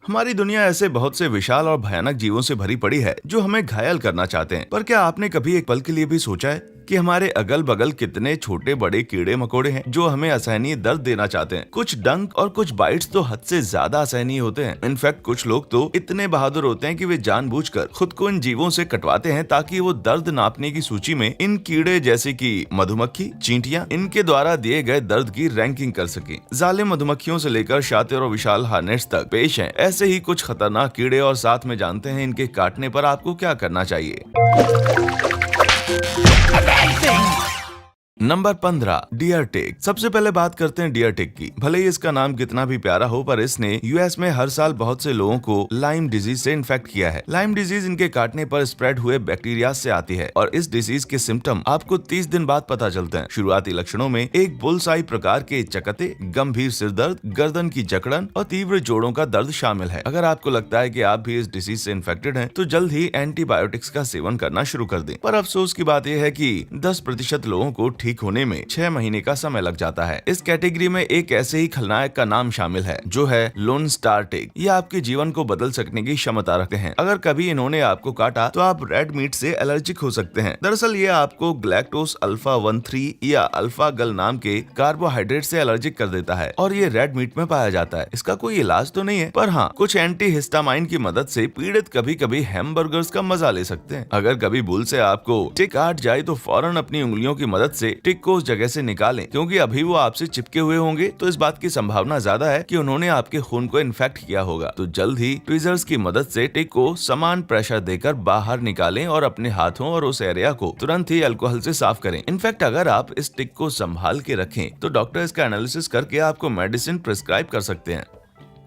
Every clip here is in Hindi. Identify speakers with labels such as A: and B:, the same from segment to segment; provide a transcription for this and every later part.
A: हमारी दुनिया ऐसे बहुत से विशाल और भयानक जीवों से भरी पड़ी है जो हमें घायल करना चाहते हैं। पर क्या आपने कभी एक पल के लिए भी सोचा है कि हमारे अगल बगल कितने छोटे बड़े कीड़े मकोड़े हैं जो हमें असहनीय दर्द देना चाहते हैं। कुछ डंक और कुछ बाइट्स तो हद से ज्यादा असहनीय होते हैं। इनफैक्ट कुछ लोग तो इतने बहादुर होते हैं कि वे जानबूझकर खुद को इन जीवों से कटवाते हैं ताकि वो दर्द नापने की सूची में इन कीड़े जैसे कि मधुमक्खी, चींटियां, इनके द्वारा दिए गए दर्द की रैंकिंग कर सके। जालिम मधुमक्खियों से लेकर शातिर और विशाल हार्नेट्स तक पेश हैं ऐसे ही कुछ खतरनाक कीड़े, और साथ में जानते हैं इनके काटने पर आपको क्या करना चाहिए। नंबर 15, डियर टिक। सबसे पहले बात करते हैं डियर टिक की। भले ही इसका नाम कितना भी प्यारा हो, पर इसने यूएस में हर साल बहुत से लोगों को लाइम डिजीज से इन्फेक्ट किया है। लाइम डिजीज इनके काटने पर स्प्रेड हुए बैक्टीरिया से आती है और इस डिजीज के सिम्टम आपको 30 दिन बाद पता चलते हैं। शुरुआती लक्षणों में एक बुलसाई प्रकार के चकत्ते, गंभीर सिर दर्द, गर्दन की जकड़न और तीव्र जोड़ों का दर्द शामिल है। अगर आपको लगता है कि आप भी इस डिजीज से इन्फेक्टेड हैं, तो जल्द ही एंटीबायोटिक्स का सेवन करना शुरू कर दें। पर अफसोस की बात यह है कि 10% लोगों को ठीक होने में 6 महीने का समय लग जाता है। इस कैटेगरी में एक ऐसे ही खलनायक का नाम शामिल है जो है लोन स्टार टिक। ये आपके जीवन को बदल सकने की क्षमता रखते हैं। अगर कभी इन्होंने आपको काटा तो आप रेड मीट से एलर्जिक हो सकते हैं। दरअसल ये आपको ग्लैक्टोस अल्फा 13 या अल्फा गल नाम के कार्बोहाइड्रेट से एलर्जिक कर देता है और ये रेड मीट में पाया जाता है। इसका कोई इलाज तो नहीं है, पर हाँ, कुछ एंटी हिस्टामाइन की मदद से पीड़ित कभी कभी हैमबर्गर्स का मजा ले सकते हैं। अगर कभी भूल से आपको टिक काट जाए तो फौरन अपनी उंगलियों की मदद से टिक को उस जगह से निकालें, क्योंकि अभी वो आपसे चिपके हुए होंगे तो इस बात की संभावना ज्यादा है कि उन्होंने आपके खून को इन्फेक्ट किया होगा। तो जल्द ही ट्वीजर्स की मदद से टिक को समान प्रेशर देकर बाहर निकालें और अपने हाथों और उस एरिया को तुरंत ही अल्कोहल से साफ करें। इनफैक्ट अगर आप इस टिक को संभाल के रखें तो डॉक्टर इसका एनालिसिस करके आपको मेडिसिन प्रिस्क्राइब कर सकते हैं।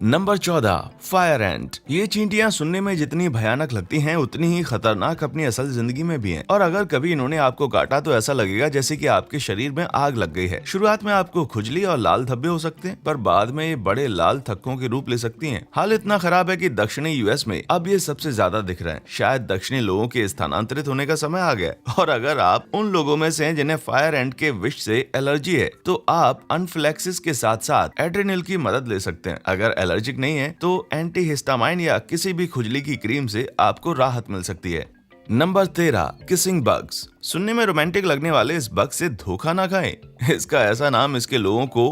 A: नंबर 14, फायर एंट। ये चींटियां सुनने में जितनी भयानक लगती हैं उतनी ही खतरनाक अपनी असल जिंदगी में भी हैं। और अगर कभी इन्होंने आपको काटा तो ऐसा लगेगा जैसे कि आपके शरीर में आग लग गई है। शुरुआत में आपको खुजली और लाल धब्बे हो सकते हैं, पर बाद में ये बड़े लाल थक्कों के रूप ले सकती हैं। हाल इतना खराब है कि दक्षिणी यूएस में अब ये सबसे ज्यादा दिख रहे हैं। शायद दक्षिणी लोगों के स्थानांतरित होने का समय आ गया है। और अगर आप उन लोगों में से हैं जिन्हें फायर एंट के विष से एलर्जी है तो आप अनफ्लेक्सिस के साथ साथ एड्रेनल की मदद ले सकते हैं। अगर एलर्जिक नहीं है तो एंटीहिस्टामाइन या किसी भी खुजली की क्रीम से आपको राहत मिल सकती है। Number 13, kissing bugs. सुनने में रोमांटिक लगने वाले इस बग से धोखा ना खाएं। इसका ऐसा नाम इसके लोगों को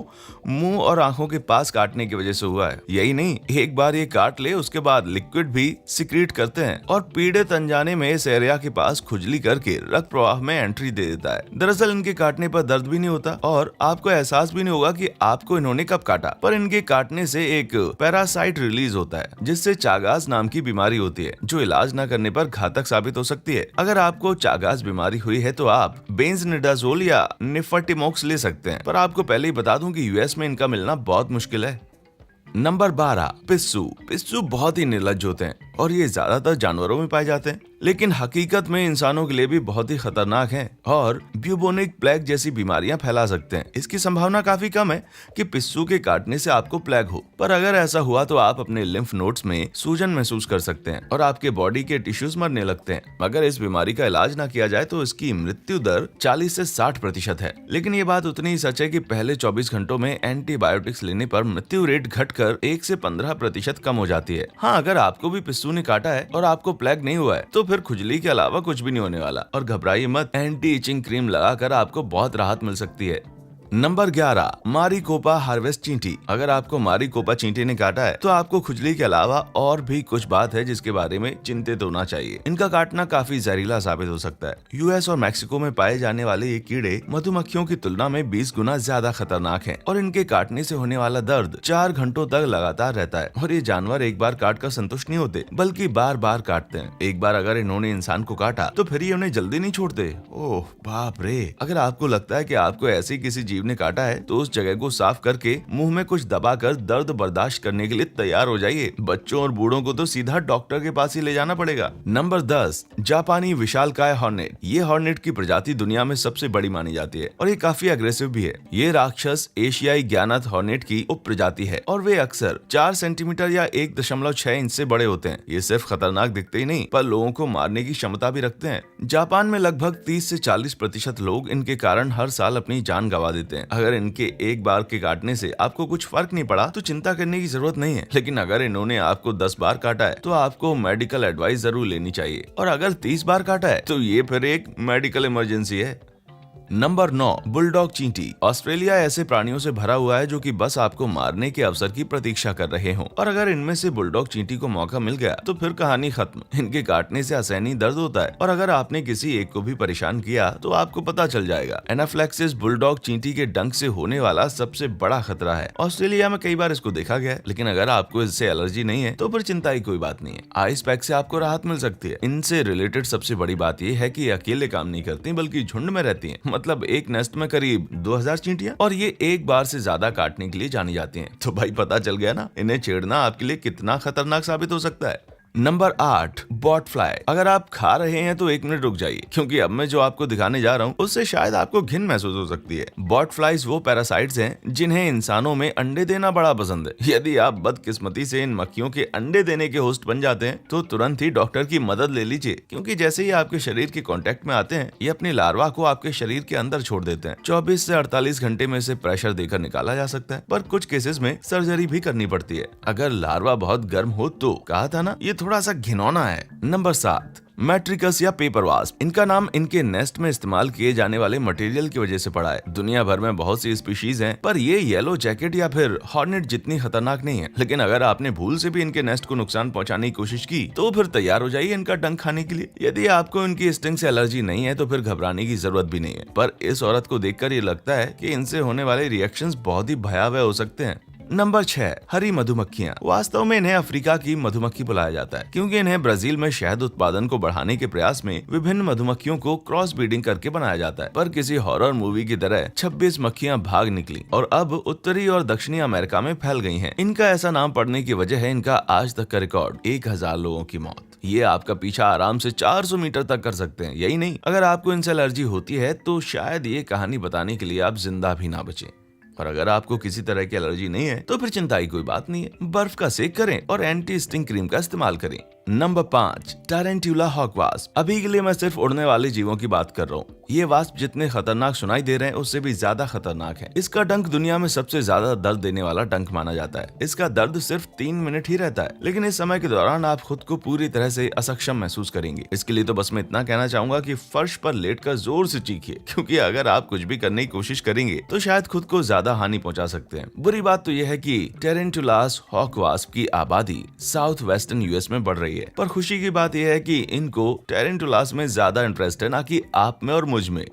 A: मुंह और आंखों के पास काटने की वजह से हुआ है। यही नहीं, एक बार ये काट ले उसके बाद लिक्विड भी सिक्रीट करते हैं और पीड़ित अनजाने में इस एरिया के पास खुजली करके रक्त प्रवाह में एंट्री दे देता है। दरअसल इनके काटने पर दर्द भी नहीं होता और आपको एहसास भी नहीं होगा कि आपको इन्होंने कब काटा। पर इनके काटने से एक पैरासाइट रिलीज होता है जिससे चागास नाम की बीमारी होती है, जो इलाज न करने पर घातक साबित हो सकती है। अगर आपको चागास बीमारी हुई है तो आप बेंजनिडाजोल या निफर्टिमोक्स ले सकते हैं, पर आपको पहले ही बता दूं कि यूएस में इनका मिलना बहुत मुश्किल है। नंबर 12, पिस्सू। पिस्सू बहुत ही निर्लज्ज होते हैं और ये ज्यादातर जानवरों में पाए जाते हैं, लेकिन हकीकत में इंसानों के लिए भी बहुत ही खतरनाक हैं और ब्यूबोनिक प्लेग जैसी बीमारियां फैला सकते हैं। इसकी संभावना काफी कम है कि पिस्सू के काटने से आपको प्लेग हो, पर अगर ऐसा हुआ तो आप अपने लिम्फ नोड्स में सूजन महसूस कर सकते हैं और आपके बॉडी के टिश्यूज मरने लगते हैं। अगर इस बीमारी का इलाज न किया जाए तो इसकी मृत्यु दर 40 से 60% है। लेकिन ये बात उतनी ही सच है कि पहले 24 घंटों में एंटीबायोटिक्स लेने पर मृत्यु रेट घटकर 1 से 15% कम हो जाती है। हाँ, अगर आपको भी पिस्सू ने काटा है और आपको प्लेग नहीं हुआ है तो फिर खुजली के अलावा कुछ भी नहीं होने वाला, और घबराइए मत, एंटी इचिंग क्रीम लगाकर आपको बहुत राहत मिल सकती है। नंबर 11, मारीकोपा हार्वेस्ट चींटी। अगर आपको मारीकोपा चींटी ने काटा है तो आपको खुजली के अलावा और भी कुछ बात है जिसके बारे में चिंतित होना चाहिए। इनका काटना काफी जहरीला साबित हो सकता है। यूएस और मैक्सिको में पाए जाने वाले ये कीड़े मधुमक्खियों की तुलना में 20 गुना ज्यादा खतरनाक हैं और इनके काटने से होने वाला दर्द 4 घंटों तक लगातार रहता है। और ये जानवर एक बार काट कर संतुष्ट नहीं होते, बल्कि बार बार काटते हैं। एक बार अगर इन्होंने इंसान को काटा तो फिर ये उन्हें जल्दी नहीं छोड़ते। ओह बाप रे! अगर आपको लगता है कि आपको ऐसी किसी जीव ने काटा है तो उस जगह को साफ करके मुंह में कुछ दबाकर दर्द बर्दाश्त करने के लिए तैयार हो जाइए। बच्चों और बूढ़ों को तो सीधा डॉक्टर के पास ही ले जाना पड़ेगा। नंबर 10, जापानी विशालकाय हॉर्नेट। ये हॉर्नेट की प्रजाति दुनिया में सबसे बड़ी मानी जाती है और ये काफी अग्रेसिव भी है। ये राक्षस एशियाई ज्ञानत हॉर्नेट की उप प्रजाति है और वे अक्सर 4 सेंटीमीटर या 1.6 इंच से बड़े होते हैं। ये सिर्फ खतरनाक दिखते ही नहीं पर लोगों को मारने की क्षमता भी रखते हैं। जापान में लगभग 30 से 40% लोग इनके कारण हर साल अपनी जान गंवा देते हैं। देते हैं। अगर इनके एक बार के काटने से आपको कुछ फर्क नहीं पड़ा तो चिंता करने की जरूरत नहीं है, लेकिन अगर इन्होंने आपको 10 बार काटा है तो आपको मेडिकल एडवाइस जरूर लेनी चाहिए, और अगर 30 बार काटा है तो ये फिर एक मेडिकल इमरजेंसी है। नंबर 9, बुलडॉग चींटी। ऑस्ट्रेलिया ऐसे प्राणियों से भरा हुआ है जो कि बस आपको मारने के अवसर की प्रतीक्षा कर रहे हों, और अगर इनमें से बुलडॉग चींटी को मौका मिल गया तो फिर कहानी खत्म। इनके काटने से असहनीय दर्द होता है, और अगर आपने किसी एक को भी परेशान किया तो आपको पता चल जाएगा। एनाफ्लेक्सिस बुलडॉग चींटी के डंक से होने वाला सबसे बड़ा खतरा है। ऑस्ट्रेलिया में कई बार इसको देखा गया है, लेकिन अगर आपको इससे एलर्जी नहीं है तो फिर चिंता की कोई बात नहीं है। आइस पैक से आपको राहत मिल सकती है। इनसे रिलेटेड सबसे बड़ी बात यह है कि ये अकेले काम नहीं करती बल्कि झुंड में रहती है, मतलब एक नेस्ट में करीब 2000 चींटियां, और ये एक बार से ज्यादा काटने के लिए जानी जाती हैं। तो भाई पता चल गया ना, इन्हें छेड़ना आपके लिए कितना खतरनाक साबित हो सकता है। Number 8, bot fly. अगर आप खा रहे हैं तो 1 मिनट रुक जाइए, क्योंकि अब मैं जो आपको दिखाने जा रहा हूँ उससे शायद आपको घिन महसूस हो सकती है। बॉट फ्लाइज वो पैरासाइट्स हैं जिन्हें इंसानों में अंडे देना बड़ा पसंद है। यदि आप बदकिस्मती से इन मक्खियों के अंडे देने के होस्ट बन जाते हैं तो तुरंत ही डॉक्टर की मदद ले लीजिए, क्योंकि जैसे ही आपके शरीर के कांटेक्ट में आते हैं ये अपनी लार्वा को आपके शरीर के अंदर छोड़ देते हैं। 24 से 48 घंटे में इसे प्रेशर देकर निकाला जा सकता है, पर कुछ केसेस में सर्जरी भी करनी पड़ती है। अगर लार्वा बहुत गर्म हो तो कहा था ना, ये थोड़ा सा घिनौना है। नंबर 7, मैट्रिकस या पेपर वास्प। इनका नाम इनके नेस्ट में इस्तेमाल किए जाने वाले मटेरियल की वजह से पड़ा है। दुनिया भर में बहुत सी स्पीशीज हैं, पर ये येलो जैकेट या फिर हॉर्नेट जितनी खतरनाक नहीं है। लेकिन अगर आपने भूल से भी इनके नेस्ट को नुकसान पहुंचाने की कोशिश की तो फिर तैयार हो जाइए इनका डंक खाने के लिए। यदि आपको इनकी स्टिंग से एलर्जी नहीं है तो फिर घबराने की जरूरत भी नहीं है, पर इस औरत को देखकर ये लगता है कि इनसे होने वाले रिएक्शंस बहुत ही भयावह हो सकते हैं। नंबर 6, हरी मधुमक्खियां। वास्तव में इन्हें अफ्रीका की मधुमक्खी बुलाया जाता है, क्योंकि इन्हें ब्राजील में शहद उत्पादन को बढ़ाने के प्रयास में विभिन्न मधुमक्खियों को क्रॉस ब्रीडिंग करके बनाया जाता है। पर किसी हॉरर मूवी की तरह 26 मक्खियां भाग निकली और अब उत्तरी और दक्षिणी अमेरिका में फैल गई हैं। इनका ऐसा नाम पड़ने की वजह है इनका आज तक का रिकॉर्ड 1000 लोगों की मौत। ये आपका पीछा आराम से 400 मीटर तक कर सकते हैं। यही नहीं, अगर आपको इनसे एलर्जी होती है तो शायद ये कहानी बताने के लिए आप जिंदा भी ना बचें। और अगर आपको किसी तरह की एलर्जी नहीं है तो फिर चिंता की कोई बात नहीं है। बर्फ का सेक करें और एंटी स्टिंग क्रीम का इस्तेमाल करें। Number 5, tarantula hawk wasp. अभी के लिए मैं सिर्फ उड़ने वाले जीवों की बात कर रहा हूँ। ये वास्प जितने खतरनाक सुनाई दे रहे हैं उससे भी ज्यादा खतरनाक है। इसका डंक दुनिया में सबसे ज्यादा दर्द देने वाला डंक माना जाता है। इसका दर्द सिर्फ 3 मिनट ही रहता है, लेकिन इस समय के दौरान आप खुद को पूरी तरह से असक्षम महसूस करेंगे। इसके लिए तो बस मैं इतना कहना चाहूंगा कि फर्श पर लेटकर जोर से चीखिए, क्योंकि अगर आप कुछ भी करने की कोशिश करेंगे तो शायद खुद को ज्यादा हानि पहुंचा सकते हैं। बुरी बात तो यह है कि टारंटुलास हॉक वास्प की आबादी साउथ वेस्टर्न यूएस में बढ़ रही है, पर खुशी की बात यह है कि इनको टारंटुलास में ज्यादा इंटरेस्ट है, ना कि आप में और मुझ में।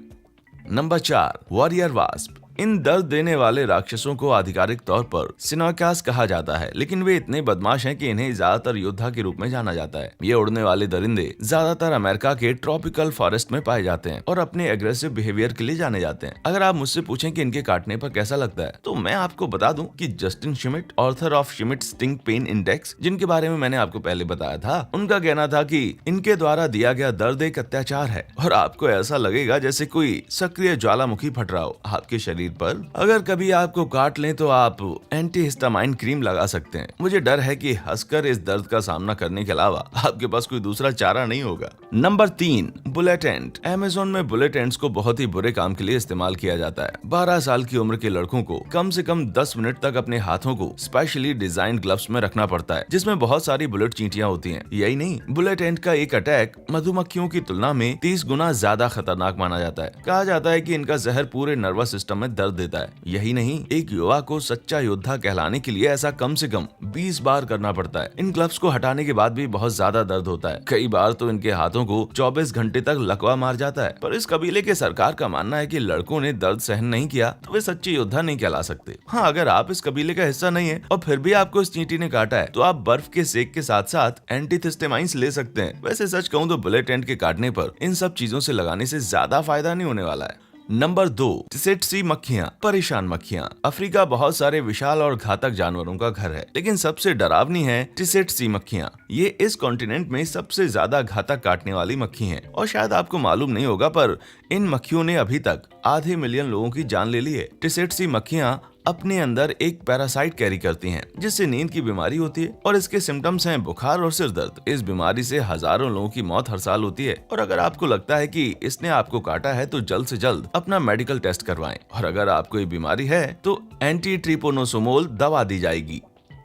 A: Number 4, warrior wasp. इन दर्द देने वाले राक्षसों को आधिकारिक तौर पर सिनोकास कहा जाता है, लेकिन वे इतने बदमाश हैं कि इन्हें ज्यादातर योद्धा के रूप में जाना जाता है। ये उड़ने वाले दरिंदे ज्यादातर अमेरिका के ट्रॉपिकल फॉरेस्ट में पाए जाते हैं और अपने एग्रेसिव बिहेवियर के लिए जाने जाते हैं। अगर आप मुझसे पूछें कि इनके काटने पर कैसा लगता है, तो मैं आपको बता दूं कि Justin Schmidt, author of Schmidt sting pain index, जिनके बारे में मैंने आपको पहले बताया था, उनका कहना था कि इनके द्वारा दिया गया दर्द एक अत्याचार है और आपको ऐसा लगेगा जैसे कोई सक्रिय ज्वालामुखी फट रहा हो आपके शरीर पर। अगर कभी आपको काट लें तो आप एंटीहिस्टामाइन क्रीम लगा सकते हैं। मुझे डर है कि हंसकर इस दर्द का सामना करने के अलावा आपके पास कोई दूसरा चारा नहीं होगा। नंबर 3, बुलेट एंट। अमेज़न में बुलेट एंट्स को बहुत ही बुरे काम के लिए इस्तेमाल किया जाता है। 12 साल की उम्र के लड़कों को कम से कम 10 मिनट तक अपने हाथों को स्पेशली डिजाइन ग्लव्स में रखना पड़ता है, जिसमें बहुत सारी बुलेट चींटियां होती हैं। यही नहीं, बुलेट एंट का एक अटैक मधुमक्खियों की तुलना में 30 गुना ज्यादा खतरनाक माना जाता है। कहा जाता है कि इनका जहर पूरे नर्वस सिस्टम में दर्द देता है। यही नहीं, एक युवा को सच्चा योद्धा कहलाने के लिए ऐसा कम से कम 20 बार करना पड़ता है। इन ग्लव्स को हटाने के बाद भी बहुत ज्यादा दर्द होता है। कई बार तो इनके हाथों को 24 घंटे तक लकवा मार जाता है। पर इस कबीले के सरकार का मानना है कि लड़कों ने दर्द सहन नहीं किया तो वे सच्चे योद्धा नहीं कहला सकते। हाँ, अगर आप इस कबीले का हिस्सा नहीं है और फिर भी आपको इस चींटी ने काटा है तो आप बर्फ के सेक के साथ साथ एंटीहिस्टामाइन्स ले सकते हैं। वैसे सच कहूँ तो बुलेट एंट के काटने पर इन सब चीजों से लगाने से ज्यादा फायदा नहीं होने वाला है। नंबर 2, टिसेट्सी मक्खियां, परेशान मक्खियां। अफ्रीका बहुत सारे विशाल और घातक जानवरों का घर है, लेकिन सबसे डरावनी है टिसेट्सी मक्खियां। ये इस कॉन्टिनेंट में सबसे ज्यादा घातक काटने वाली मक्खी हैं और शायद आपको मालूम नहीं होगा, पर इन मक्खियों ने अभी तक आधे मिलियन लोगों की जान ले ली है। टिसेट्सी मक्खियां अपने अंदर एक पैरासाइट कैरी करती हैं, जिससे नींद की बीमारी होती है और इसके सिम्टम्स हैं बुखार और सिर दर्द। इस बीमारी से हजारों लोगों की मौत हर साल होती है और अगर आपको लगता है कि इसने आपको काटा है तो जल्द से जल्द अपना मेडिकल टेस्ट करवाएं और अगर आपको ये बीमारी है तो एंटी ट्रिपोनोसोमोल दवा दी जाएगी।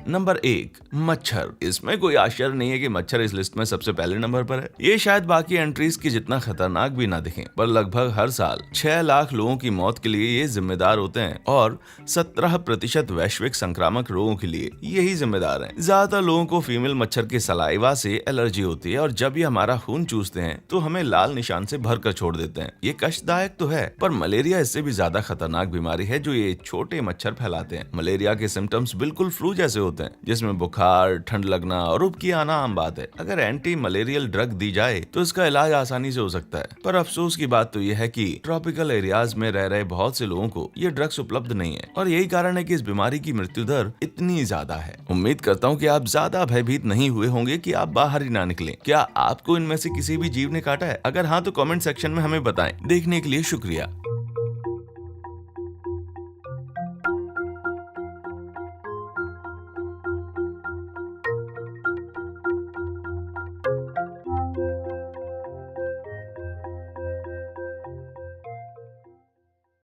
A: नंबर 1, मच्छर। इसमें कोई आश्चर्य नहीं है कि मच्छर इस लिस्ट में सबसे पहले नंबर पर है। ये शायद बाकी एंट्रीज की जितना खतरनाक भी ना दिखें, पर लगभग हर साल 6 लाख लोगों की मौत के लिए ये जिम्मेदार होते हैं और 17% वैश्विक संक्रामक रोगों के लिए यही जिम्मेदार हैं। ज्यादातर लोगों को फीमेल मच्छर के सलाइवा से एलर्जी होती है और जब ये हमारा खून चूसते हैं तो हमें लाल निशान से भर कर छोड़ देते हैं। ये कष्टदायक तो है, पर मलेरिया इससे भी ज्यादा खतरनाक बीमारी है जो ये छोटे मच्छर फैलाते हैं। मलेरिया के सिम्टम्स बिल्कुल फ्लू जैसे होते हैं, जिसमें बुखार, ठंड लगना और उबकी आना आम बात है। अगर एंटी मलेरियल ड्रग दी जाए तो इसका इलाज आसानी से हो सकता है, पर अफसोस की बात तो यह है कि ट्रॉपिकल एरियाज में रह रहे बहुत से लोगों को ये ड्रग्स उपलब्ध नहीं है और यही कारण है कि इस बीमारी की मृत्यु दर इतनी ज्यादा है। उम्मीद करता हूँ कि आप ज्यादा भयभीत नहीं हुए होंगे कि आप बाहर ही ना निकलें। क्या आपको इनमें से किसी भी जीव ने काटा है? अगर हाँ तो कमेंट सेक्शन में हमें बताएं। देखने के लिए शुक्रिया।